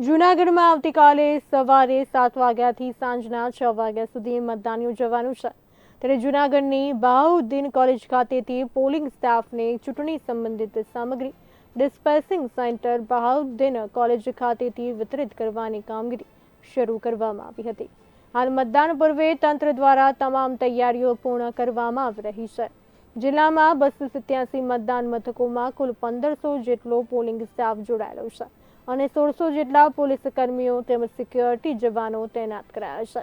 જૂનાગઢમાં આવતીકાલે સવારે 7 વાગ્યાથી સાંજના 6 વાગ્યા સુધી મતદાન યોજવાનું છે. ત્યારે જૂનાગઢની બહાઉદ્દીન કોલેજ ખાતેથી પોલિંગ સ્ટાફને ચૂંટણી સંબંધિત સામગ્રી ડિસ્પેચિંગ સેન્ટર બહાઉદ્દીન કોલેજ ખાતેથી વિતરિત કરવાની કામગીરી શરૂ કરવામાં આવી હતી. હાલ મતદાન પૂર્વે તંત્ર દ્વારા તમામ તૈયારીઓ પૂર્ણ કરવામાં આવી રહી છે. જિલ્લામાં 287 મતદાન મથકોમાં કુલ 1500 જેટલો પોલિંગ સ્ટાફ જોડાયેલો છે અને 1600 જેટલા પોલીસ કર્મીઓ તેમજ સિક્યોરિટી જવાનો તૈનાત કરાયા છે.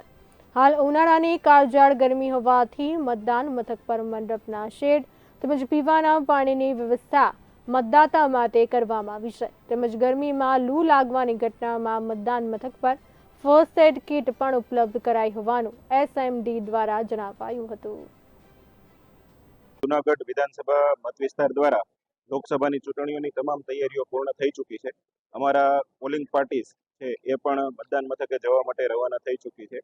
હાલ ઉનાળાની કાળઝાળ ગરમી હોવાથી મતદાન મથક પર મંડપના શેડ તેમજ પીવાના પાણીની વ્યવસ્થા મતદાતા માટે કરવામાં આવી છે. તેમજ ગરમીમાં લૂ લાગવાની ઘટનામાં મતદાન મથક પર ફર્સ્ટ એડ કીટ પણ ઉપલબ્ધ કરાઈ હોવાનું એસએમડી દ્વારા જણાવાયું હતું. જૂનાગઢ વિધાનસભા મત વિસ્તાર દ્વારા લોકસભાની ચૂંટણીઓની તમામ તૈયારીઓ પૂર્ણ થઈ ચૂકી છે. અમારા પોલિંગ પાર્ટીસ છે એ પણ મતદાન મથકે જવા માટે રવાના થઈ ચૂકી છે.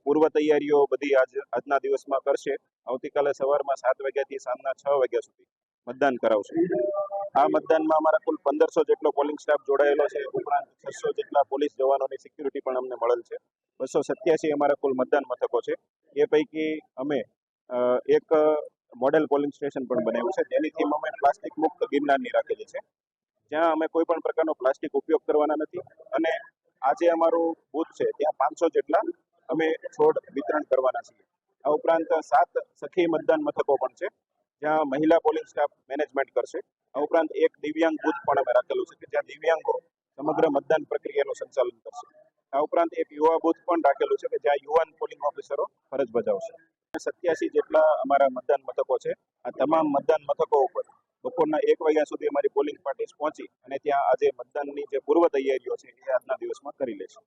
પૂર્વ તૈયારીઓ બધી આજના દિવસમાં કરશે. આવતીકાલે સવારમાં 7 વાગ્યાથી સાંજના 6 વાગ્યા સુધી મતદાન કરાવશે. આ મતદાનમાં અમારા કુલ 1500 જેટલો પોલિંગ સ્ટાફ જોડાયેલો છે. ઉપરાંત 600 જેટલા પોલીસ જવાનોની સિક્યુરિટી પણ અમને મળેલ છે. 287 અમારા કુલ મતદાન મથકો છે. એ પૈકી અમે એક મોડેલ પોલિંગ સ્ટેશન પણ બનાવ્યું છે, જેની થીમ અમે પ્લાસ્ટિક મુક્ત ગિરનારની રાખેલી છે, જ્યાં અમે કોઈ પણ પ્રકારનો પ્લાસ્ટિક ઉપયોગ કરવાના નથી. અને આજે અમારું બૂથ છે ત્યાં 500 જેટલા અમે છોડ વિતરણ કરવાના છીએ. આ ઉપરાંત 7 સખી મતદાન મથકો પણ છે, જ્યાં મહિલા પોલિંગ સ્ટાફ મેનેજમેન્ટ કરશે. આ ઉપરાંત એક દિવ્યાંગ બૂથ પણ અમે રાખેલું છે કે જ્યાં દિવ્યાંગો સમગ્ર મતદાન પ્રક્રિયાનું સંચાલન કરશે. આ ઉપરાંત એક યુવા બૂથ પણ રાખેલું છે કે જ્યાં યુવાન પોલિંગ ઓફિસરો ફરજ બજાવશે. 87 જેટલા અમારા મતદાન મથકો છે. આ તમામ મતદાન મથકો ઉપર બપોરના 1 વાગ્યા સુધી અમારી પોલિંગ પાર્ટીસ પહોંચી અને ત્યાં આજે મતદાનની જે પૂર્વ તૈયારીઓ છે એ આજના દિવસમાં કરી લેશે.